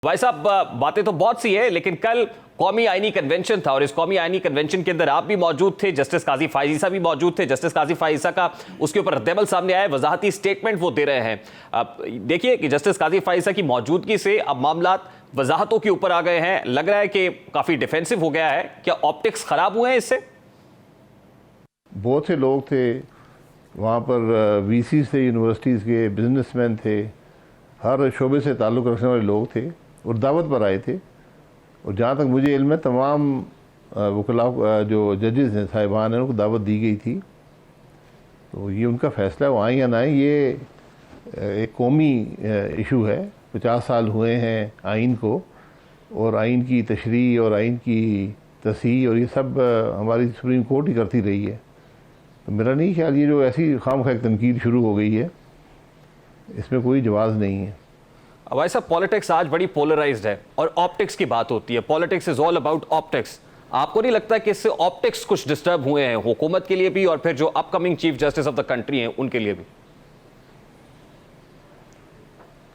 भाई साहब, बातें तो बहुत सी है, लेकिन कल कौमी आईनी कन्वेंशन था और इस कौमी आईनी कन्वेंशन के अंदर आप भी मौजूद थे, जस्टिस काजी फाइज ईसा भी मौजूद थे। जस्टिस काजी फाइज ईसा का उसके ऊपर रद्देमल सामने आया, वजाहती स्टेटमेंट वो दे रहे हैं। अब देखिए कि जस्टिस काजी फाइज ईसा की मौजूदगी से अब मामला वजाहतों के ऊपर आ गए हैं। लग रहा है कि काफी डिफेंसिव हो गया है। क्या ऑप्टिक्स खराब हुए हैं इससे? बहुत से लोग थे वहाँ पर, वीसी से, यूनिवर्सिटीज़ के बिजनेसमैन थे, हर शोबे से ताल्लुक़ रखने वाले लोग थे और दावत पर आए थे। और जहाँ तक मुझे इल्म है, तमाम वकला जो जजेस हैं, साहिबान हैं, उनको दावत दी गई थी। तो ये उनका फ़ैसला है, वो आए या ना आए। ये एक कौमी इशू है। 50 साल हुए हैं आइन को, और आइन की तशरीह और आइन की तसीह और ये सब हमारी सुप्रीम कोर्ट ही करती रही है। तो मेरा नहीं ख्याल ये जो ऐसी खामखा तनकीद शुरू हो गई है, इसमें कोई जवाज़ नहीं है। अब ऐसा पॉलिटिक्स आज बड़ी पोलराइज्ड है और ऑप्टिक्स की बात होती है। Politics is all about optics. आपको नहीं लगता कि इससे ऑप्टिक्स कुछ डिस्टर्ब हुए हैं, हुकूमत के लिए भी और फिर जो upcoming chief justice of the country हैं उनके लिए भी?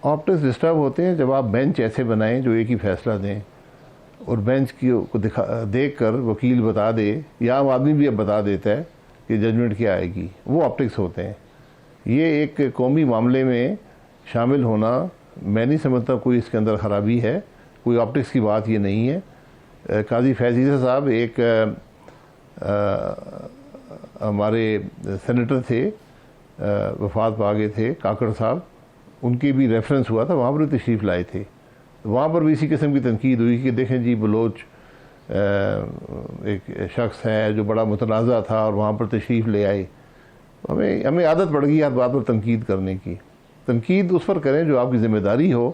ऑप्टिक्स डिस्टर्ब होते हैं जब आप बेंच ऐसे बनाएं जो एक ही फैसला दें, और बेंच को देख कर वकील बता दे या आम आदमी भी अब बता देता है कि जजमेंट क्या आएगी। वो ऑप्टिक्स होते हैं। ये एक कौमी मामले में शामिल होना, मैं नहीं समझता कोई इसके अंदर ख़राबी है। कोई ऑप्टिक्स की बात ये नहीं है। काजी फैज़ ईसा साहब एक हमारे सेनेटर थे, वफात पा गए थे, काकड़ साहब। उनकी भी रेफरेंस हुआ था, वहाँ पर भी तशरीफ़ लाए थे। वहाँ पर भी इसी किस्म की तनकीद हुई कि देखें जी, बलोच एक शख्स है जो बड़ा मुतनाज़ा था और वहाँ पर तशरीफ़ ले आए। हमें आदत पड़ गई हर बात पर तनकीद करने की। तनकीद उस पर करें जो आपकी ज़िम्मेदारी हो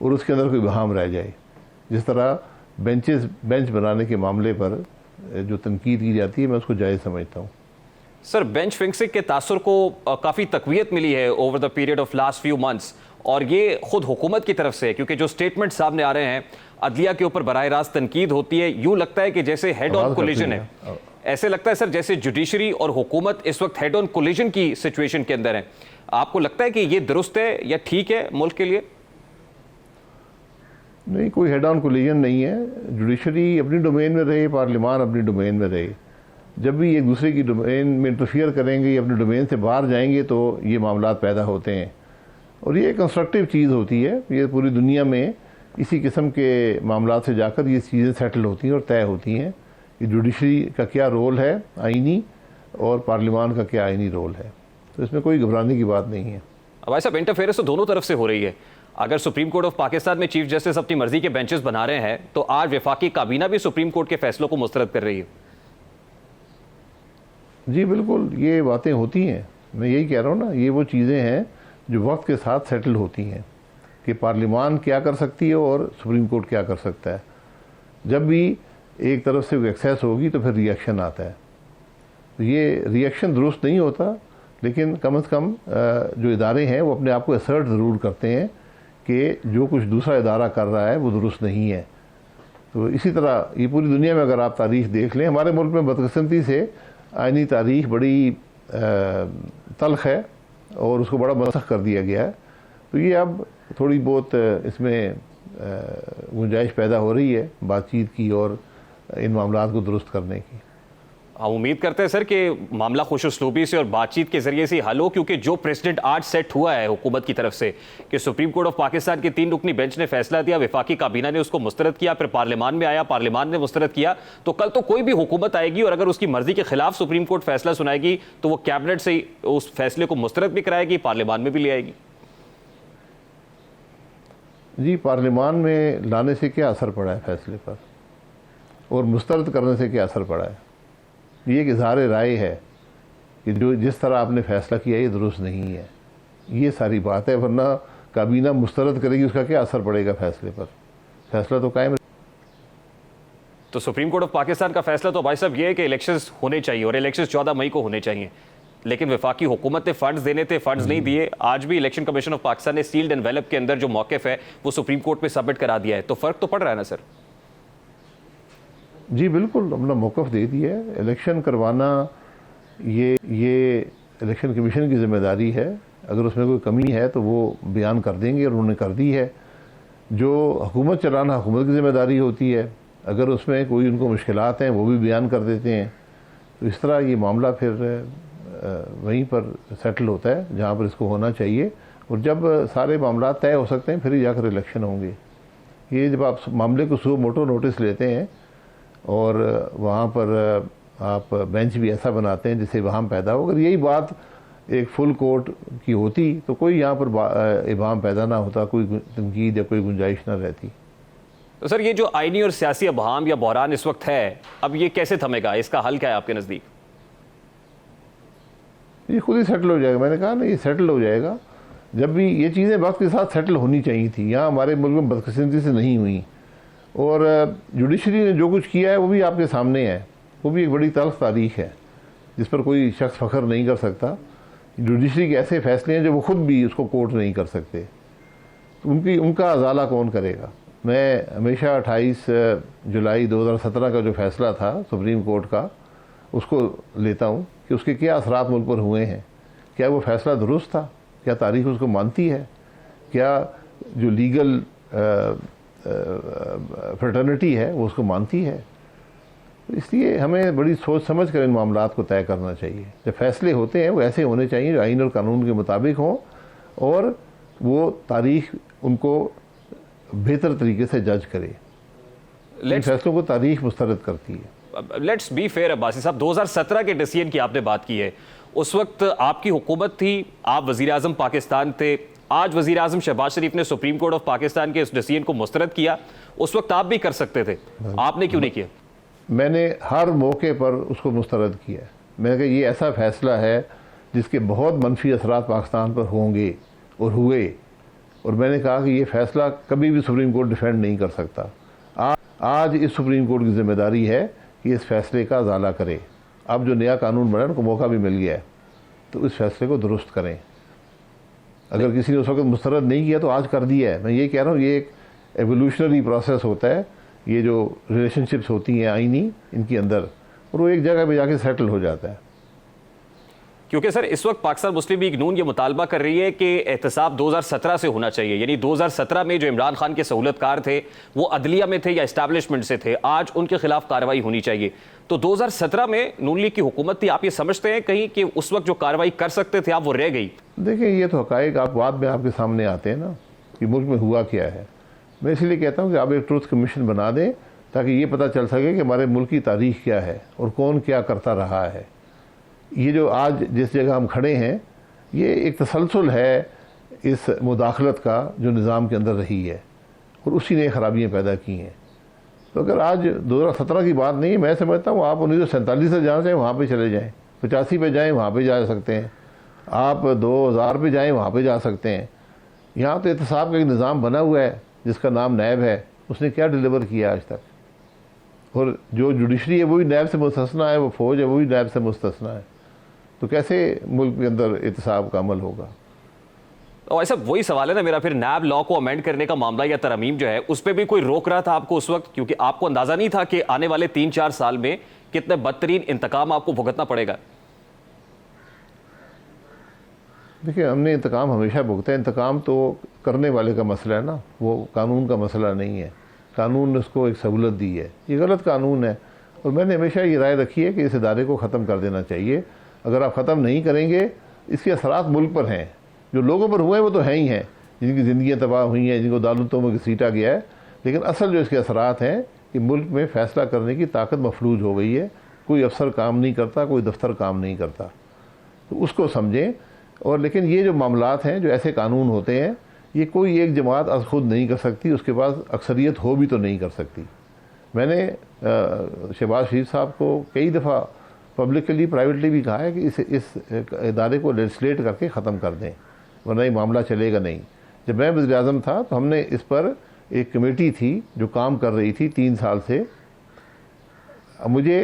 और उसके अंदर कोई बहाम रह जाए। जिस तरह बेंच बनाने के मामले पर जो तनकीद की जाती है, मैं उसको जायज़ समझता हूँ। सर, बेंच फिक्सिंग के तासुर को काफ़ी तकवीयत मिली है over the period of last few months, और ये खुद हुकूमत की तरफ से है, क्योंकि जो स्टेटमेंट सामने आ रहे हैं, अदलिया के ऊपर बराह रास्त तनकीद होती है। यूँ लगता है कि जैसे हेड ऑन कोलिजन है। ऐसे लगता है सर जैसे जुडिशरी और हुकूमत इस वक्त हेड ऑन कोलिजन की सिचुएशन के अंदर है। आपको लगता है कि ये दुरुस्त है या ठीक है मुल्क के लिए? नहीं, कोई हेड ऑन कोलिजन नहीं है। जुडिशरी अपनी डोमेन में रहे, पार्लियामान अपनी डोमेन में रहे। जब भी एक दूसरे की डोमेन में इंटरफियर करेंगे या अपने डोमेन से बाहर जाएंगे तो ये मामला पैदा होते हैं, और ये कंस्ट्रक्टिव चीज़ होती है। ये पूरी दुनिया में इसी किस्म के मामला से जाकर ये चीज़ें सेटल होती हैं और तय होती हैं कि जुडिशरी का क्या रोल है आइनी, और पार्लियामान का क्या आइनी रोल है। तो इसमें कोई घबराने की बात नहीं है। अब ऐसा इंटरफेरेंस तो दोनों तरफ से हो रही है। अगर सुप्रीम कोर्ट ऑफ पाकिस्तान में चीफ जस्टिस अपनी मर्जी के बेंचेस बना रहे हैं, तो आज वफाकी काबीना भी सुप्रीम कोर्ट के फैसलों को मुस्तरद कर रही है। जी बिल्कुल, ये बातें होती हैं। मैं यही कह रहा हूँ ना, ये वो चीज़ें हैं जो वक्त के साथ सेटल होती हैं कि पार्लियामान क्या कर सकती है और सुप्रीम कोर्ट क्या कर सकता है। जब भी एक तरफ से एक्सेस होगी तो फिर रिएक्शन आता है। तो ये रिएक्शन दुरुस्त नहीं होता, लेकिन कम से कम जो इदारे हैं वो अपने आप को असर्ट ज़रूर करते हैं कि जो कुछ दूसरा इदारा कर रहा है वो दुरुस्त नहीं है। तो इसी तरह ये पूरी दुनिया में अगर आप तारीख देख लें, हमारे मुल्क में बदकिस्मती से आइनी तारीख बड़ी तल्ख है और उसको बड़ा मसख कर दिया गया है। तो ये अब थोड़ी बहुत इसमें गुंजाइश पैदा हो रही है बातचीत की और इन मामलात को दुरुस्त करने की। हम उम्मीद करते हैं सर कि मामला खुशउस्लूबी से और बातचीत के जरिए से हल हो, क्योंकि जो प्रेसिडेंट आज सेट हुआ है हुकूमत की तरफ से कि सुप्रीम कोर्ट ऑफ पाकिस्तान की 3 रुकनी बेंच ने फैसला दिया, वफाकी काबीना ने उसको मुस्तरद किया, फिर पार्लियामान में आया, पार्लियामान ने मुस्तरद किया, तो कल तो कोई भी हुकूमत आएगी और अगर उसकी मर्जी के खिलाफ सुप्रीम कोर्ट फैसला सुनाएगी तो वो कैबिनेट से उस फैसले को मुस्तरद भी कराएगी, पार्लियामान में भी ले आएगी। जी, पार्लियामान में लाने से क्या असर पड़ा है फैसले पर, और मुस्तरद करने से क्या असर पड़ा है? ये एक इज़हार राय है कि जो जिस तरह आपने फैसला किया ये दुरुस्त नहीं है। ये सारी बात है, वरना काबीना मुस्तरद करेगी, उसका क्या असर पड़ेगा फैसले पर? फैसला तो कायम। तो सुप्रीम कोर्ट ऑफ पाकिस्तान का फैसला तो भाई साहब ये है कि इलेक्शंस होने चाहिए और इलेक्शंस 14 मई को होने चाहिए, लेकिन वफाकी हुकूमत ने फंड्स देने थे, फंड्स नहीं दिए। आज भी इलेक्शन कमीशन ऑफ पाकिस्तान ने सील्ड एनवेलप के अंदर जो मौक़िफ़ है वो सुप्रीम कोर्ट में सबमिट करा दिया है। तो फ़र्क तो पड़ रहा है ना सर? जी बिल्कुल, अपना मौक़िफ़ दे दिया है। इलेक्शन करवाना ये इलेक्शन कमीशन की ज़िम्मेदारी है। अगर उसमें कोई कमी है तो वो बयान कर देंगे, और उन्होंने कर दी है। जो हुकूमत चलाना हुकूमत की ज़िम्मेदारी होती है, अगर उसमें कोई उनको मुश्किलात हैं वो भी बयान कर देते हैं। तो इस तरह ये मामला फिर वहीं पर सेटल होता है जहाँ पर इसको होना चाहिए, और जब सारे मामला तय हो सकते हैं फिर ही जाकर इलेक्शन होंगे। ये जब आप मामले को सो मोटो नोटिस लेते हैं और वहाँ पर आप बेंच भी ऐसा बनाते हैं जिससे इबाहम पैदा हो, अगर यही बात एक फुल कोर्ट की होती तो कोई यहाँ पर इबाहम पैदा ना होता, कोई तनकीद या कोई गुंजाइश ना रहती। तो सर, ये जो आईनी और सियासी अबहाम या बहरान इस वक्त है, अब ये कैसे थमेगा? इसका हल क्या है आपके नज़दीक? ये खुद ही सेटल हो जाएगा। मैंने कहा ना, ये सेटल हो जाएगा। जब भी ये चीज़ें वक्त के साथ सेटल होनी चाहिए थी, यहाँ हमारे मुल्क में बदकिस्मती से नहीं हुई, और जुडिशरी ने जो कुछ किया है वो भी आपके सामने है। वो भी एक बड़ी तल्ख तारीख है जिस पर कोई शख्स फ़ख्र नहीं कर सकता। जुडिशरी के ऐसे फैसले हैं जो वो खुद भी उसको कोर्ट नहीं कर सकते, तो उनका अजाला कौन करेगा? मैं हमेशा 28 जुलाई 2017 का जो फैसला था सुप्रीम कोर्ट का, उसको लेता हूँ कि उसके क्या असरात मुल्क पर हुए हैं। क्या वो फैसला दुरुस्त था? क्या तारीख उसको मानती है? क्या जो लीगल फ्रेटर्निटी है वो उसको मानती है? तो इसलिए हमें बड़ी सोच समझ कर इन मामलात को तय करना चाहिए। जब फैसले होते हैं वो ऐसे होने चाहिए जो आइन और कानून के मुताबिक हों, और वो तारीख उनको बेहतर तरीके से जज करे। इन फैसलों को तारीख मुस्तरद करती है। लेट्स बी फेयर अब्बासी साहब, 2017 के डिसीजन की आपने बात की है, उस वक्त आपकी हुकूमत थी, आप वज़ीर आज़म पाकिस्तान थे। आज वज़ीर आज़म शहबाज शरीफ ने सुप्रीम कोर्ट ऑफ पाकिस्तान के इस डिसीजन को मुस्तरद किया। उस वक्त आप भी कर सकते थे, आपने क्यों नहीं किया? मैंने हर मौके पर उसको मुस्तरद किया। मैंने कहा ये ऐसा फ़ैसला है जिसके बहुत मनफी असरात पाकिस्तान पर होंगे और हुए, और मैंने कहा कि ये फ़ैसला कभी भी सुप्रीम कोर्ट डिफेंड नहीं कर सकता। आज इस सुप्रीम कोर्ट की ज़िम्मेदारी है कि इस फैसले का अजाला करे। अब जो नया कानून बना उनको मौका भी मिल गया है, तो इस फैसले को दुरुस्त करें। अगर किसी ने उस वक्त मुस्तरद नहीं किया तो आज कर दिया है। मैं ये कह रहा हूँ, ये एक एवोल्यूशनरी प्रोसेस होता है, ये जो रिलेशनशिप्स होती हैं आईनी इनके अंदर, और वो एक जगह पे जाके सेटल हो जाता है। क्योंकि सर इस वक्त पाकिस्तान मुस्लिम लीग नून ये मुतालबा कर रही है कि एहतसाब 2017 से होना चाहिए, यानी 2017 में जो इमरान खान के सहूलतकार थे वो अदलिया में थे या इस्टेब्लिशमेंट से थे, आज उनके खिलाफ कार्रवाई होनी चाहिए। तो 2017 में नून लीग की हुकूमत थी, आप ये समझते हैं कहीं कि उस वक्त जो कार्रवाई कर सकते थे आप वो रह गई? देखिए, ये तो हकायक आप बाद में आपके सामने आते हैं ना कि मुल्क में हुआ क्या है। मैं इसलिए कहता हूँ कि आप एक ट्रूथ कमीशन बना दें ताकि ये पता चल सके कि हमारे मुल्क की तारीख क्या है और कौन क्या करता रहा है। ये जो आज जिस जगह हम खड़े हैं, ये एक तसलसल है इस मुदाखलत का जो निज़ाम के अंदर रही है, और उसी ने खराबियाँ पैदा की हैं। तो अगर आज 2017 की बात नहीं है, मैं समझता हूँ आप 1947 से जाना चाहें वहाँ पे चले जाएं, 85 पे जाएं वहाँ पे जा सकते हैं, आप 2000 पे जाएं वहाँ पे जा सकते हैं। यहाँ तो एहतसाब का एक निज़ाम बना हुआ है जिसका नाम नैब है, उसने क्या डिलीवर किया आज तक? और जो जुडिशरी है वो भी नैब से मुस्तस्ना है, वो फ़ौज है वो भी नैब से मुस्तस्ना है। तो कैसे मुल्क के अंदर एहतसाब का अमल होगा? और ऐसा वही सवाल है ना मेरा, फिर नैब लॉ को अमेंड करने का मामला या तरमीम जो है उस पर भी कोई रोक रहा था आपको उस वक्त? क्योंकि आपको अंदाजा नहीं था कि आने वाले 3-4 साल में कितने बदतरीन इंतकाम आपको भुगतना पड़ेगा। देखिए, हमने इंतकाम हमेशा भुगता है। इंतकाम तो करने वाले का मसला है ना, वो कानून का मसला नहीं है। कानून ने उसको एक सहूलत दी है, ये गलत कानून है, और मैंने हमेशा ये राय रखी है कि इस इदारे को ख़त्म कर देना चाहिए। अगर आप ख़त्म नहीं करेंगे, इसके असरात मुल्क पर हैं, जो लोगों पर हुए हैं वो तो हैं ही हैं, जिनकी ज़िंदगियाँ तबाह हुई हैं, जिनको अदालतों में घसीटा गया है, लेकिन असल जो इसके असरात हैं कि मुल्क में फ़ैसला करने की ताकत मफलूज हो गई है। कोई अफसर काम नहीं करता, कोई दफ्तर काम नहीं करता, तो उसको समझें। और लेकिन ये जो मामलात हैं, जो ऐसे कानून होते हैं, ये कोई एक जमात अज खुद नहीं कर सकती, उसके पास अक्सरियत हो भी तो नहीं कर सकती। मैंने शहबाज शरीफ साहब को कई दफ़ा पब्लिकली प्राइवेटली भी कहा है कि इस इदारे को लेजिस्लेट करके ख़त्म कर दें, वरना ये मामला चलेगा नहीं। जब मैं वज़ीर आज़म था तो हमने इस पर एक कमेटी थी जो काम कर रही थी 3 साल से। मुझे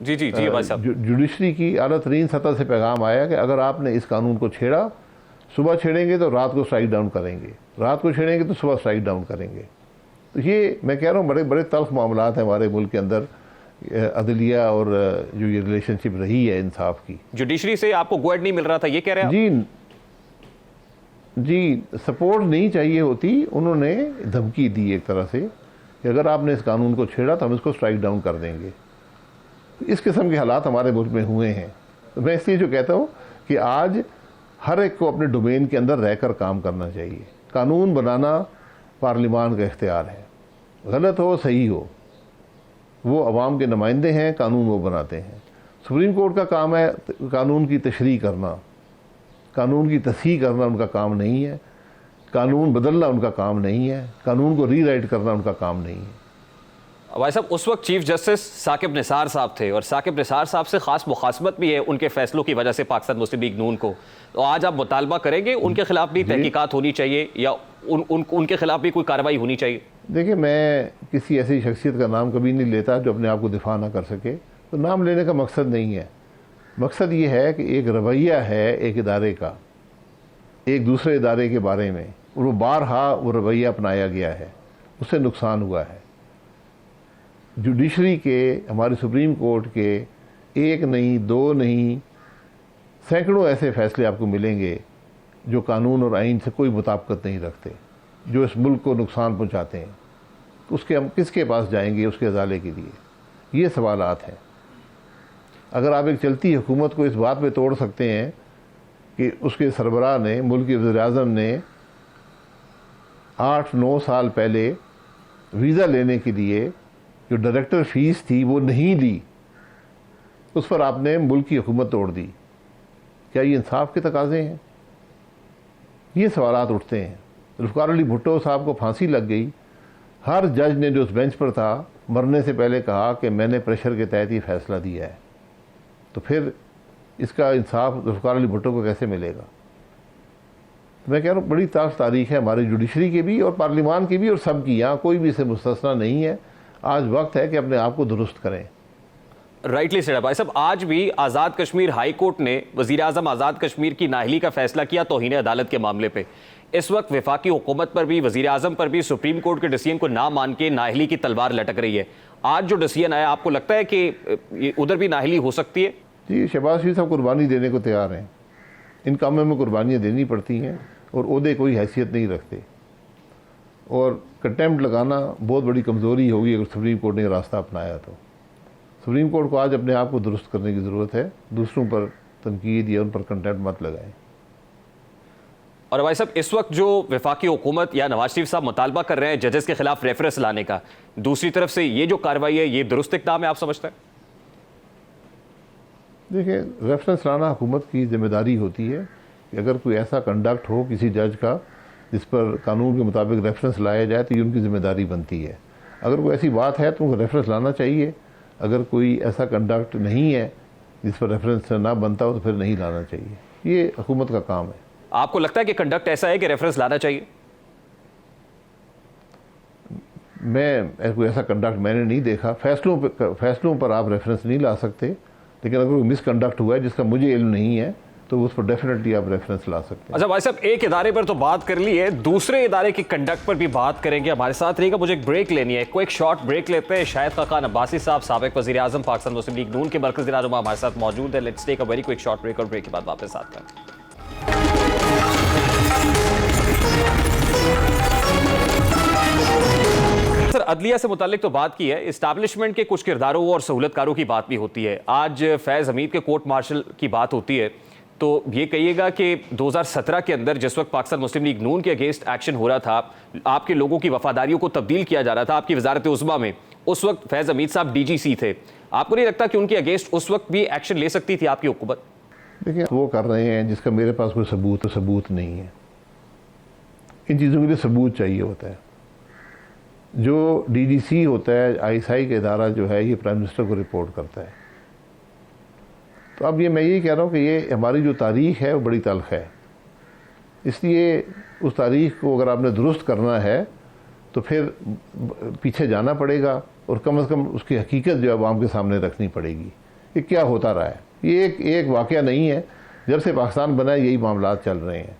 जी भाई साहब, जुडिशरी की आला तरीन सतह से पैगाम आया कि अगर आपने इस कानून को छेड़ा, सुबह छेड़ेंगे तो रात को स्ट्राइक डाउन करेंगे, रात को छेड़ेंगे तो सुबह स्ट्राइक डाउन करेंगे। तो ये मैं कह रहा हूँ बड़े बड़े तल्ख मामलात हैं हमारे मुल्क के अंदर, अदलिया और जो ये रिलेशनशिप रही है इंसाफ की। जुडिशरी से आपको गो एड नहीं मिल रहा था, ये कह रहे हैं जी जी, सपोर्ट नहीं चाहिए होती, उन्होंने धमकी दी एक तरह से कि अगर आपने इस कानून को छेड़ा तो हम इसको स्ट्राइक डाउन कर देंगे। इस किस्म के हालात हमारे मुल्क में हुए हैं। तो मैं इसलिए जो कहता हूँ कि आज हर एक को अपने डोमेन के अंदर रहकर काम करना चाहिए। कानून बनाना पार्लिमान का इख्तियार है, गलत हो सही हो, वो अवाम के नुमाइंदे हैं, कानून वो बनाते हैं। सुप्रीम कोर्ट का काम है कानून की तशरीह करना, कानून की तस्हीह करना उनका काम नहीं है, कानून बदलना उनका काम नहीं है, कानून को रीराइट करना उनका काम नहीं है। भाई साहब, उस वक्त चीफ जस्टिस साकिब निसार साहब थे और साकिब निसार साहब से खास मुखासमत भी है उनके फैसलों की वजह से पाकिस्तान मुस्लिम लीग नून को। तो आज आप मुतालबा करेंगे उनके खिलाफ भी तहकीकात होनी चाहिए या उनके खिलाफ भी कोई कार्रवाई होनी चाहिए? देखिए, मैं किसी ऐसी शख्सियत का नाम कभी नहीं लेता जो अपने आप को दिफा ना कर सके। तो नाम लेने का मकसद नहीं है, मकसद ये है कि एक रवैया है एक इदारे का एक दूसरे इदारे के बारे में, और वो बारहा वो रवैया अपनाया गया है, उससे नुकसान हुआ है। जुडिशरी के, हमारे सुप्रीम कोर्ट के एक नहीं दो नहीं सैकड़ों ऐसे फैसले आपको मिलेंगे जो कानून और आइन से कोई मुताबिकत नहीं रखते, जो इस मुल्क को नुकसान पहुंचाते हैं। तो उसके हम किसके पास जाएंगे उसके अजाले के लिए? ये सवालात हैं। अगर आप एक चलती हुकूमत को इस बात पे तोड़ सकते हैं कि उसके सरबराह ने, मुल्क के वज़ीर-ए-आज़म ने 8-9 साल पहले वीज़ा लेने के लिए जो डायरेक्टर फीस थी वो नहीं दी, उस पर आपने मुल्क की हुकूमत तोड़ दी, क्या ये इंसाफ के तकाजे हैं? ये सवालात उठते हैं। जुल्फ़िकार अली भुट्टो साहब को फांसी लग गई, हर जज ने जो उस बेंच पर था मरने से पहले कहा कि मैंने प्रेशर के तहत ही फैसला दिया है। तो फिर इसका इंसाफ जुल्फ़िकार अली भुट्टो को कैसे मिलेगा? मैं कह रहा हूँ बड़ी तारीख है हमारी जुडिशरी की भी और पार्लिमान की भी और सब की, यहाँ कोई भी इसे मुस्तस्ना नहीं है। आज वक्त है कि अपने आप को दुरुस्त करें। राइटली सेड भाई साहब, आज भी आज़ाद कश्मीर हाई कोर्ट ने वज़ीर आज़म आज़ाद कश्मीर की नाअहली का फैसला किया तौहीन अदालत के मामले पे। इस वक्त वफाकी हुकूमत पर भी, वज़ीर आज़म पर भी सुप्रीम कोर्ट के डिसीजन को ना मान के नाअहली की तलवार लटक रही है। आज जो डिसीजन आया, आपको लगता है कि उधर भी नाअहली हो सकती है? जी, शहबाज शरीफ साहब कुर्बानी देने को तैयार हैं। इन कामों में कुर्बानियाँ देनी पड़ती हैं और ओहदे कोई हैसियत नहीं रखते, और कंटेम्प्ट लगाना बहुत बड़ी कमज़ोरी होगी अगर सुप्रीम कोर्ट ने रास्ता अपनाया तो। सुप्रीम कोर्ट को आज अपने आप को दुरुस्त करने की ज़रूरत है, दूसरों पर तनकीद या उन पर कंटेम्प्ट मत लगाएं। और भाई साहब, इस वक्त जो वफाकी हुकूमत या नवाज शरीफ साहब मुतालबा कर रहे हैं जजेस के खिलाफ रेफरेंस लाने का, दूसरी तरफ से ये जो कार्रवाई है ये दुरुस्त इक़दाम है, आप समझते हैं? देखिए, रेफरेंस लाना हुकूमत की जिम्मेदारी होती है कि अगर कोई ऐसा कंडक्ट हो किसी जज का जिस पर कानून के मुताबिक रेफरेंस लाया जाए तो ये उनकी जिम्मेदारी बनती है। अगर कोई ऐसी बात है तो उनको रेफरेंस लाना चाहिए। अगर कोई ऐसा कंडक्ट नहीं है जिस पर रेफरेंस ना बनता हो तो फिर नहीं लाना चाहिए। ये हुकूमत का काम है। आपको लगता है कि कंडक्ट ऐसा है कि रेफरेंस लाना चाहिए? मैं कोई ऐसा कंडक्ट मैंने नहीं देखा। फैसलों पर आप रेफरेंस नहीं ला सकते, लेकिन अगर कोई मिसकंडक्ट हुआ है जिसका मुझे इल्म नहीं है तो उस पर डेफिनेटली आप रेफरेंस ला सकते हैं। अच्छा भाई साहब, एक इदारे पर तो बात कर ली है, दूसरे इदारे के कंडक्ट पर भी बात करेंगे। हमारे साथ रहिएगा, मुझे एक ब्रेक लेनी है, कोई एक शॉर्ट ब्रेक लेते हैं। शाहिद खाकान अब्बासी साहब, साबिक वज़ीर आज़म पाकिस्तान मुस्लिम लीग नून के मरकज़ी रहनुमा हमारे साथ मौजूद है। Let's take a very quick short break और ब्रेक के बाद वापस आते हैं। सर, अदलिया से मुतालिक तो बात की है, इस्टेब्लिशमेंट के कुछ किरदारों और सहूलतकारों की बात भी होती है। आज फैज़ हमीद के कोर्ट मार्शल की बात होती है, तो ये कहिएगा कि 2017 के अंदर जिस वक्त पाकिस्तान मुस्लिम लीग नून के अगेंस्ट एक्शन हो रहा था, आपके लोगों की वफादारियों को तब्दील किया जा रहा था आपकी वजारत उज़्मा में, उस वक्त फैज़ हमीद साहब DGC थे। आपको नहीं लगता कि उनके अगेंस्ट उस वक्त भी एक्शन ले सकती थी आपकी हुकूमत? देखिए, वो कर रहे हैं जिसका मेरे पास कोई सबूत नहीं है। इन चीज़ों के लिए सबूत चाहिए होता है। जो DGC होता है, ISI का इदारा जो है, ये प्राइम मिनिस्टर को रिपोर्ट करता है। तो अब मैं यही कह रहा हूँ कि ये हमारी जो तारीख़ है वो बड़ी तल्ख़ है, इसलिए उस तारीख़ को अगर आपने दुरुस्त करना है तो फिर पीछे जाना पड़ेगा और कम से कम उसकी हकीकत जो है आवाम के सामने रखनी पड़ेगी। ये क्या होता रहा है, ये एक वाक़या नहीं है। जब से पाकिस्तान बना है यही मामलात चल रहे हैं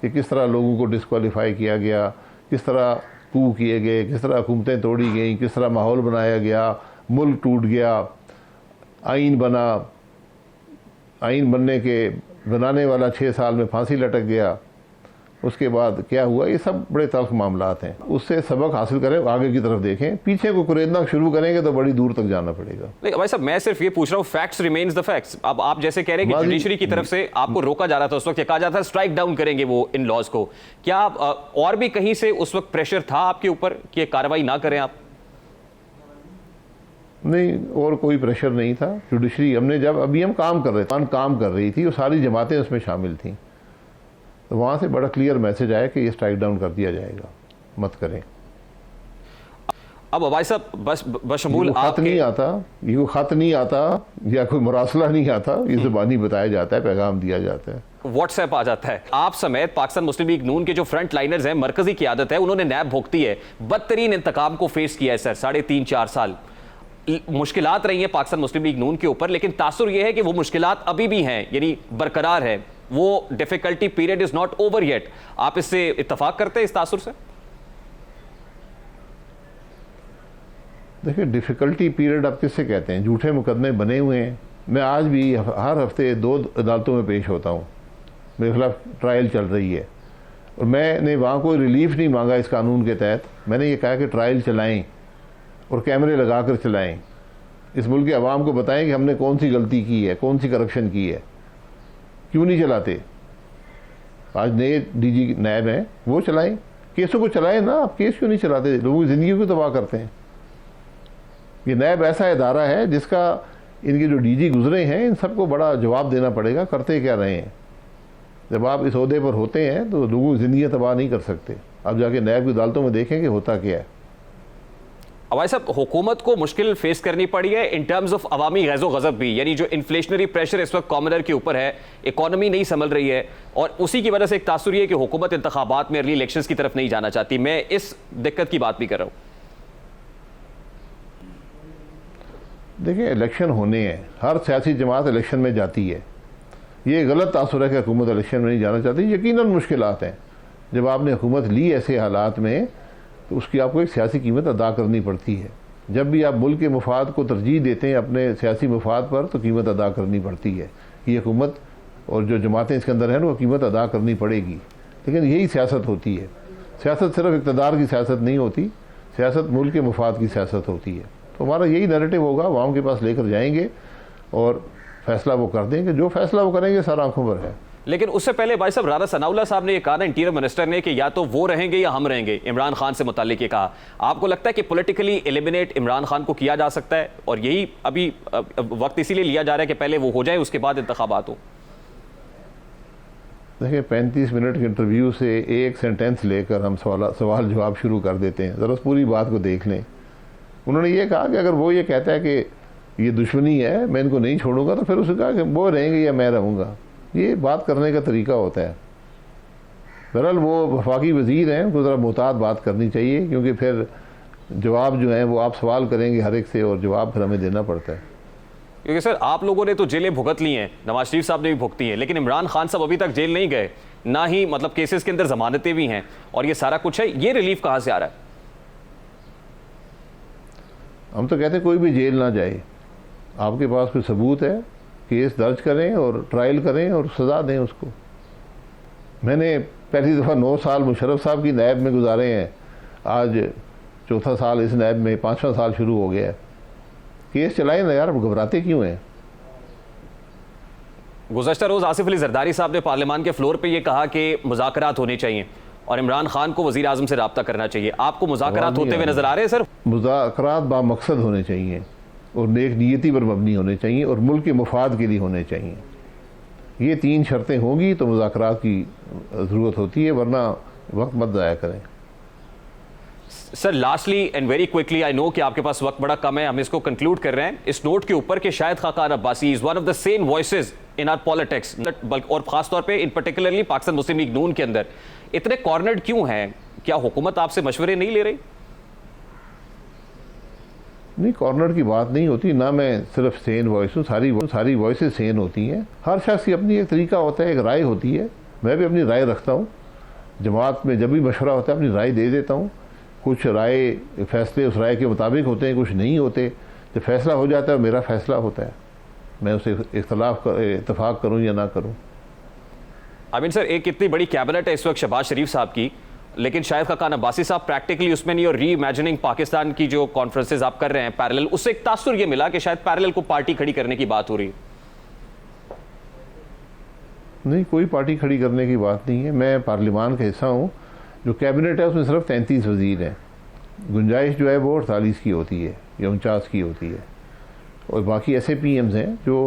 कि किस तरह लोगों को डिस्क्वालीफाई किया गया, किस तरह कू किए गए, किस तरह हुकूमतें तोड़ी गई, किस तरह माहौल बनाया गया, मुल्क टूट गया, आइन बना, आइन बनाने वाला 6 साल में फांसी लटक गया। उसके बाद क्या हुआ, ये सब बड़े तल्ख मामलात हैं। उससे सबक हासिल करें, आगे की तरफ देखें। पीछे को कुरेदना शुरू करेंगे तो बड़ी दूर तक जाना पड़ेगा। नहीं भाई साहब, मैं सिर्फ ये पूछ रहा हूँ, फैक्ट्स रिमेन्स द फैक्ट्स। अब आप जैसे कह रहे हैं कि जुडिशरी की तरफ से आपको रोका जा रहा था उस वक्त, कहा जाता था स्ट्राइक डाउन करेंगे वो इन लॉज को, क्या और भी कहीं से उस वक्त प्रेशर था आपके ऊपर कि कार्रवाई ना करें आप? नहीं, और कोई प्रेशर नहीं था। जुडिशरी हमने जब अभी हम काम कर रहे थे, काम कर रही थी, वो सारी जमातें उसमें शामिल थीं, तो वहाँ से बड़ा क्लियर मैसेज आया कि ये स्ट्राइक डाउन कर दिया जाएगा, मत करें। अब भाई साहब बस बशमूल खत नहीं आता, ये खत नहीं आता या कोई मुरासला नहीं आता, ये ज़बानी बताया जाता है, पैगाम दिया जाता है, व्हाट्सएप आ जाता है। आप समेत पाकिस्तान मुस्लिम लीग नून के जो फ्रंट लाइनर्स हैं, मरकजी क़यादत है, उन्होंने नैब भुगती है, बदतरीन इंतकाम को फेस किया है सर। 3.5-4 साल मुश्किलात रही हैं पाकिस्तान मुस्लिम लीग नून के ऊपर, लेकिन तासुर यह है कि वो मुश्किलात अभी भी हैं, यानी बरकरार है, वो difficulty period is not over yet. आप इससे इत्तफाक करते हैं, इस तासुर से? देखिए, डिफ़िकल्टी पीरियड आप किससे कहते हैं? झूठे मुकदमे बने हुए हैं। मैं आज भी हर हफ्ते 2 अदालतों में पेश होता हूँ, मेरे खिलाफ ट्रायल चल रही है, और मैंने वहाँ कोई रिलीफ नहीं मांगा इस कानून के तहत। मैंने ये कहा कि ट्रायल चलाएं और कैमरे लगा कर चलाएं, इस मुल्क के अवाम को बताएं कि हमने कौन सी गलती की है, कौन सी करप्शन की है। क्यों नहीं चलाते? आज नए डीजी नैब हैं, वो चलाएं, केसों को चलाएं ना। आप केस क्यों नहीं चलाते? लोगों की ज़िंदगी को तबाह करते हैं। ये नैब ऐसा इदारा है जिसका इनके जो डीजी गुजरे हैं, इन सबको बड़ा जवाब देना पड़ेगा, करते क्या रहे हैं। जब आप इस ओहदे पर होते हैं तो लोगों की ज़िंदगी तबाह नहीं कर सकते। अब जाके नैब की अदालतों में देखें कि होता क्या है। भाई साहब, हुकूमत को मुश्किल फेस करनी पड़ी है इन टर्म्स ऑफ अवामी गैज़ो गज़ब भी, यानी जो इन्फ्लेशनरी प्रेशर इस वक्त कॉमनर के ऊपर है, इकॉनमी नहीं संभल रही है, और उसी की वजह से एक तासुर ये है कि हुकूमत इंतखाबात में अर्ली इलेक्शंस की तरफ नहीं जाना चाहती। मैं इस दिक्कत की बात भी कर रहा हूँ। देखिए, इलेक्शन होने हैं, हर सियासी जमात इलेक्शन में जाती है। ये गलत तासुर है कि हुकूमत इलेक्शन में नहीं जाना चाहती। यकीनन मुश्किलात हैं। जब आपने हुकूमत ली ऐसे हालात में, तो उसकी आपको एक सियासी कीमत अदा करनी पड़ती है। जब भी आप मुल्क के मफाद को तरजीह देते हैं अपने सियासी मफाद पर, तो कीमत अदा करनी पड़ती है। ये हुकूमत और जो जमातें इसके अंदर हैं, वो कीमत अदा करनी पड़ेगी। लेकिन यही सियासत होती है। सियासत सिर्फ इक़्तिदार की सियासत नहीं होती, सियासत मुल्क के मफाद की सियासत होती है। तो हमारा यही नैरेटिव होगा, अवाम के पास लेकर जाएंगे और फैसला वो कर देंगे। जो फैसला वो करेंगे सारा आंखों पर है। लेकिन उससे पहले भाई साहब, राना सनाउल्लाह साहब ने ये कहा ना, इंटीरियर मिनिस्टर ने, कि या तो वो रहेंगे या हम रहेंगे। इमरान खान से मुताल्लिक ये कहा। आपको लगता है कि पॉलिटिकली एलिमिनेट इमरान खान को किया जा सकता है, और यही अभी वक्त इसीलिए लिया जा रहा है कि पहले वो हो जाए, उसके बाद इंतखाबात हो? देखिए, 35 मिनट के इंटरव्यू से एक सेंटेंस लेकर हम सवाल जवाब शुरू कर देते हैं। ज़रा पूरी बात को देख लें। उन्होंने ये कहा कि अगर वो ये कहता है कि ये दुश्मनी है, मैं इनको नहीं छोड़ूंगा, तो फिर उसने कहा कि वो रहेंगे या मैं रहूँगा। ये बात करने का तरीका होता है। बहरहाल वो वफाकी वज़ीर हैं, उनको ज़रा मुहतात बात करनी चाहिए, क्योंकि फिर जवाब जो है वो आप सवाल करेंगे हर एक से, और जवाब फिर हमें देना पड़ता है। क्योंकि सर, आप लोगों ने तो जेलें भुगत ली हैं, नवाज शरीफ साहब ने भी भुगती हैं, लेकिन इमरान खान साहब अभी तक जेल नहीं गए, ना ही मतलब केसेस के अंदर जमानतें भी हैं, और ये सारा कुछ है। ये रिलीफ कहाँ से आ रहा है? हम तो कहते हैं कोई भी जेल ना जाए। आपके पास कोई सबूत है, केस दर्ज करें और ट्रायल करें और सज़ा दें उसको। मैंने पहली दफ़ा 9 साल मुशर्रफ साहब की नैब में गुजारे हैं, आज 4था साल इस नैब में, 5वां साल शुरू हो गया है। केस चलाएं ना यार, घबराते क्यों हैं? गुज़श्ता रोज़ आसिफ अली जरदारी साहब ने पार्लियामान के फ्लोर पे ये कहा कि मुज़ाकरात होने चाहिए और इमरान खान को वज़ीर आज़म से रब्ता करना चाहिए। आपको मुज़ाकरात होते हुए नजर आ रहे हैं सर? मुज़ाकरात बामकसद होने चाहिए और नेक नीयती पर मबनी होने चाहिए और मुल्क के मफाद के लिए होने चाहिए। ये 3 शर्तें होंगी तो मुज़ाकरात की ज़रूरत होती है, वरना वक्त मत ज़ाया करें। Sir lastly and very quickly, I know कि आपके पास वक्त बड़ा कम है, हम इसको कंक्लूड कर रहे हैं इस नोट के ऊपर कि शायद Khaqan Abbasi is one of the sane voices in our politics, और खासतौर पे इन पर्टिकुलरली पाकिस्तान मुस्लिम लीग नून के अंदर इतने कॉर्नर्ड क्यों हैं? क्या हुकूमत आपसे मशवरे नहीं ले रही? नहीं, कॉर्नर की बात नहीं होती ना। मैं सिर्फ सेन वॉइस हूँ, सारी वॉइसेस सेन होती हैं। हर शख्स की अपनी एक तरीका होता है, एक राय होती है। मैं भी अपनी राय रखता हूँ। जमात में जब भी मशवरा होता है अपनी राय दे देता हूँ। कुछ राय फैसले उस राय के मुताबिक होते हैं, कुछ नहीं होते। जब फैसला हो जाता है मेरा फैसला होता है, मैं उसे इत्तफाक करूँ या ना करूँ। आमिर सर, एक इतनी बड़ी कैबिनेट है इस वक्त शहबाज शरीफ साहब की, लेकिन शाहिद खाकान अब्बासी साहब प्रैक्टिकली उसमें नहीं, और री इमेजिनिंग पाकिस्तान की जो कॉन्फ्रेंसेज आप कर रहे हैं पैरेलल, उससे एक तासुर ये मिला कि शायद पैरेलल को पार्टी खड़ी करने की बात हो रही है। नहीं, कोई पार्टी खड़ी करने की बात नहीं है। मैं पार्लिमान का हिस्सा हूँ। जो कैबिनेट है उसमें सिर्फ 33 वजीर हैं। गुंजाइश जो है वो 48 की होती है या 49 की होती है, और बाकी ऐसे PMs हैं जो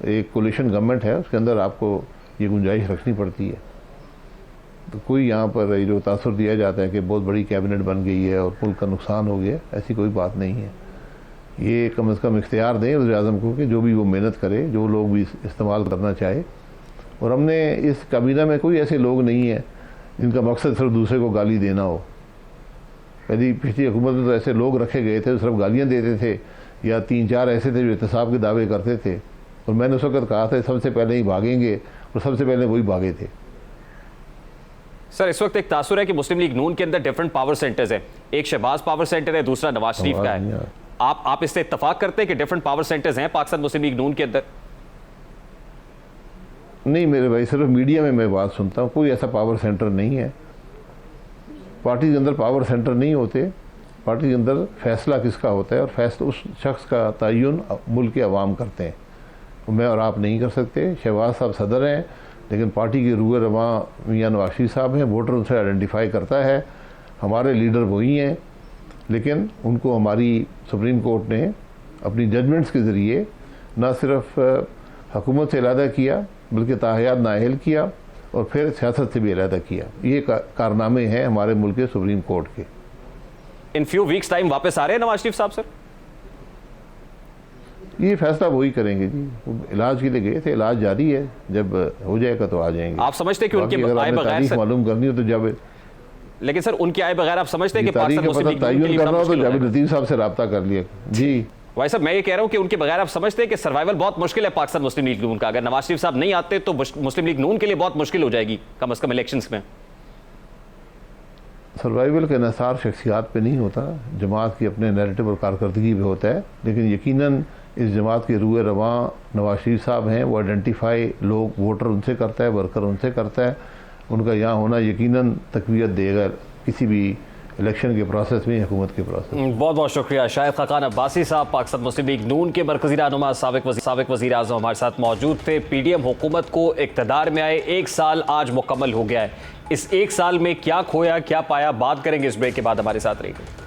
एक कोलिशन गवर्नमेंट है, उसके अंदर आपको ये गुंजाइश रखनी पड़ती है। तो कोई यहाँ पर जो तासुर दिया जाता है कि बहुत बड़ी कैबिनेट बन गई है और मुल्क का नुकसान हो गया, ऐसी कोई बात नहीं है। ये कम से कम इख्तियार दें वज़ीर-ए-आज़म को कि जो भी वो मेहनत करे, जो लोग भी इस्तेमाल करना चाहे। और हमने इस काबीना में कोई ऐसे लोग नहीं हैं जिनका मकसद सिर्फ दूसरे को गाली देना हो। पिछली हुकूमत में तो ऐसे लोग रखे गए थे जो सिर्फ गालियाँ देते थे, या 3-4 ऐसे थे जो एहतसाब के दावे करते थे, और मैंने उस वक्त कहा था सबसे पहले ही भागेंगे, और सबसे पहले वही भागे थे। सर, इस वक्त एक तासुर है कि मुस्लिम लीग नून के अंदर डिफरेंट पावर सेंटर्स हैं, एक शहबाज पावर सेंटर है, दूसरा नवाज शरीफ का है। आप इससे इत्तफाक करते हैं कि डिफरेंट पावर सेंटर्स हैं पाकिस्तान मुस्लिम लीग नून के अंदर? नहीं मेरे भाई, सिर्फ मीडिया में मैं बात सुनता हूँ, कोई ऐसा पावर सेंटर नहीं है। पार्टी के अंदर पावर सेंटर नहीं होते। पार्टी के अंदर फैसला किसका होता है, और फैसला उस शख्स का तयन मुल्क के अवाम करते हैं, तो मैं और आप नहीं कर सकते। शहबाज साहब सदर हैं, लेकिन पार्टी के रूए रवा मियां नवाज शरीफ साहब हैं, वोटर उनसे आइडेंटिफाई करता है। हमारे लीडर वही हैं, लेकिन उनको हमारी सुप्रीम कोर्ट ने अपनी जजमेंट्स के ज़रिए न सिर्फ हुकूमत से अलहदा किया, बल्कि ताहयात नाअहल किया, और फिर सियासत से भी अलहदा किया। ये कारनामे हैं हमारे मुल्क के सुप्रीम कोर्ट के। इन फ्यू वीक्स टाइम वापस आ रहे हैं नवाज शरीफ साहब? सर, ये फैसला वही करेंगे जी। वो इलाज के लिए गए थे, इलाज जारी है, जब हो जाएगा तो आ जाएंगे। आप समझते हैं कि उनके आए बगैर मालूम करनी हो तो जावेद, लेकिन सर उनके आए बगैर आप समझते हैं कि पाकिस्तान मुस्लिम लीग तयन करना हो तो जावेद लतीफ़ साहब से रब्ता कर लिया जी। भाई साहब, मैं ये कह रहा हूं कि उनके बगैर आप समझते हैं कि सर्वाइवल बहुत मुश्किल है पाकिस्तान मुस्लिम लीग नून का। अगर नवाज शरीफ साहब नहीं आते तो मुस्लिम लीग नून के लिए बहुत मुश्किल हो जाएगी, कम से कम इलेक्शंस में। सर्वाइवल का इंहसार शख्सियात पे नहीं होता, जमात की अपने नैरेटिव और कारकर्दगी पे होता है। लेकिन यकीनन इस जमात के रूए रवा नवाज शरीफ साहब हैं, वो आइडेंटिफाई लोग वोटर उनसे करता है, वर्कर उनसे करता है। उनका यहाँ होना यकीनन तक़वियत देगा किसी भी इलेक्शन के प्रोसेस में, हुकूमत के प्रोसेस में। बहुत बहुत शुक्रिया। शाहिद खाकान अब्बासी साहब, पाकिस्तान मुस्लिम लीग नून के मरकज़ी रहनुमा, साबिक़ वज़ीर आज़म हमारे साथ मौजूद थे। PDM हुकूमत को इक़्तिदार में आए 1 साल आज मुकम्मल हो गया है। इस 1 साल में क्या खोया क्या पाया, बात करेंगे इस ब्रेक के बाद। हमारे साथ रहिए।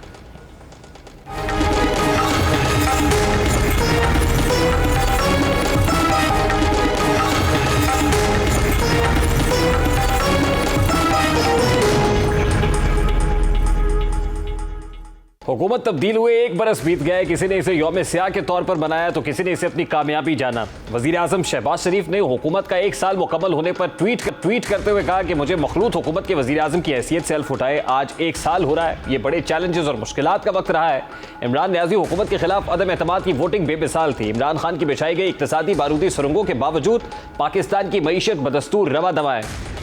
हुकूमत तब्दील हुए 1 बरस बीत गया है। किसी ने इसे यौम स्याह के तौर पर मनाया तो किसी ने इसे अपनी कामयाबी जाना। वज़ीर आज़म शहबाज शरीफ ने हुकूमत का 1 साल मुकम्मल होने पर ट्वीट करते हुए कहा कि मुझे मखलूत हुकूमत के वज़ीर आज़म की हैसियत से हल्फ उठाए आज 1 साल हो रहा है। ये बड़े चैलेंजेस और मुश्किलात का वक्त रहा है। इमरान न्याज़ी हुकूमत के खिलाफ अदम एतमाद की वोटिंग बेमिसाल थी। इमरान खान की बिछाई गई इक़्तिसादी बारूदी सुरंगों के बावजूद पाकिस्तान की मईशत बदस्तूर रवा दवा है।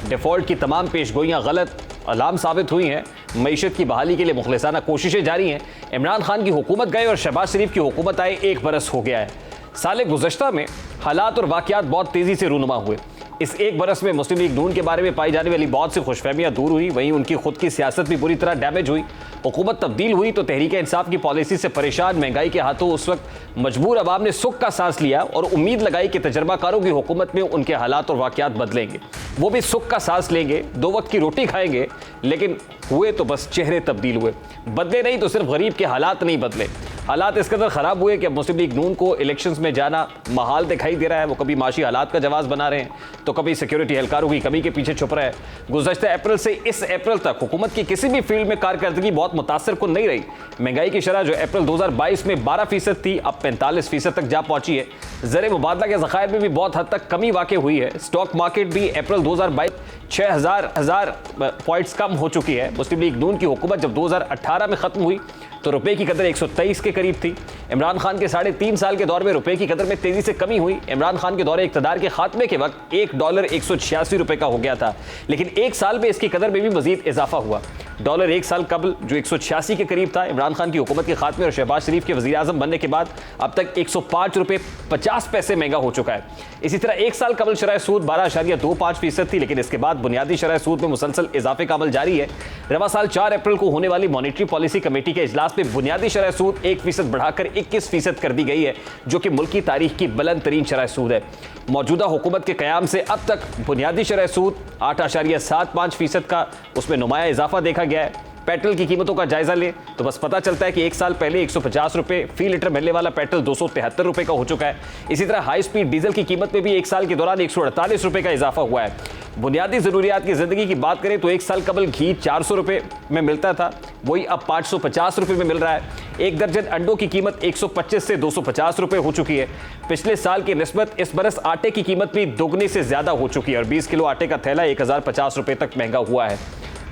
डिफ़ॉल्ट की तमाम पेशगोइयाँ गलत अलाम साबित हुई हैं। मईशत की बहाली के लिए मुखलिसाना कोशिशें जारी हैं। इमरान खान की हुकूमत गए और शहबाज शरीफ की हुकूमत आए 1 बरस हो गया है। साल गुज़श्ता में हालात और वाक़यात बहुत तेज़ी से रूनुमा हुए। इस 1 बरस में मुस्लिम लीग नून के बारे में पाई जाने वाली बहुत सी खुशफहमियाँ दूर हुई, वहीं उनकी खुद की सियासत भी बुरी तरह डैमेज हुई। हुकूमत तब्दील हुई तो तहरीक इंसाफ की पॉलिसी से परेशान महंगाई के हाथों उस वक्त मजबूर अवाम ने सुख का सांस लिया और उम्मीद लगाई कि तजर्बाकारों की हुकूमत में उनके हालात और वाक़यात बदलेंगे, वो भी सुख का सांस लेंगे, 2 वक्त की रोटी खाएंगे। लेकिन हुए तो बस चेहरे तब्दील हुए, बदले नहीं तो सिर्फ गरीब के हालात नहीं बदले। हालात इस कदर ख़राब हुए कि अब मुस्लिम लीग नून को इलेक्शंस में जाना महाल दिखाई दे रहा है। वो कभी माशी हालात का जवाब बना रहे हैं तो कभी सिक्योरिटी एहलकारों की कमी के पीछे छुप रहा है। गुज़श्ता अप्रैल से इस अप्रैल तक हुकूमत की किसी भी फील्ड में कारकर्दगी बहुत मुतासर कुन नहीं रही। महंगाई की शरह जो अप्रैल 2022 में 12% थी, अब 45% तक जा पहुंची है। ज़र मुबादला के ज़खायर में भी बहुत हद तक कमी वाक़ई हुई है। स्टॉक मार्केट भी अप्रैल 2022 6,000 पॉइंट्स कम हो चुकी है। मुस्लिम लीग नून की हुकूमत जब 2018 में ख़त्म हुई तो रुपए की कदर 123 के करीब थी। इमरान खान के 3.5 साल के दौर में रुपए की कदर में तेजी से कमी हुई। इमरान खान के दौरे इक़्तिदार के खात्मे के वक्त $1 186 रुपए का हो गया था, लेकिन 1 साल में इसकी कदर में भी मजीद इजाफा हुआ। डॉलर एक साल कबल जो 186 के करीब था, इमरान खान की हुकूमत के खात्मे और शहबाज शरीफ के वज़ीर आज़म बनने के बाद अब तक 105 रुपये 50 पैसे महंगा हो चुका है। इसी तरह एक साल कबल शरह सूद 12.25% थी, लेकिन इसके बाद बुनियादी शरह सूद में मुसलसल इजाफे का अमल जारी है। रवा साल 4 अप्रैल को होने वाली मॉनेटरी पॉलिसी कमेटी के इजलास में बुनियादी शरह सूद 1% बढ़ाकर 21% कर दी गई है, जो कि मुल्क की तारीख की बुलंद तरीन शरह सूद है। मौजूदा हुकूमत के क़याम से अब तक बुनियादी शरह सूद 8.75% का उसमें नुमाया इजाफा देखा गया है। पेट्रोल की कीमतों का जायजा ले तो बस पता चलता है कि एक साल पहले 150 रुपये फी लीटर मिलने वाला पेट्रोल 273 रुपये का हो चुका है। इसी तरह हाई स्पीड डीजल की कीमत में भी एक साल के दौरान 148 रुपये का इजाफा हुआ है। बुनियादी ज़रूरियात की ज़िंदगी की बात करें तो एक साल कबल घी 400 रुपये में मिलता था, वही अब 550 रुपये में मिल रहा है। एक दर्जन अंडों की कीमत 125 से 250 रुपये हो चुकी है। पिछले साल की निस्बत इस बरस आटे की कीमत भी दोगुनी से ज़्यादा हो चुकी है और 20 किलो आटे का थैला 1050 रुपये तक महंगा हुआ है।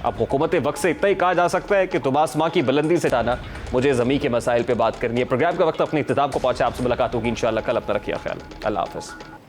अब हुकूमत वक्त से इतना ही कहा जा सकता है कि तुम आसमां की बुलंदी से टाना, मुझे ज़मीन के मसाइल पे बात करनी है। प्रोग्राम का वक्त अपने इख्तिताम को पहुंचा। आपसे मुलाकात होगी इंशाअल्लाह कल। अपना रखिए ख्याल। अल्लाह हाफ़िज़।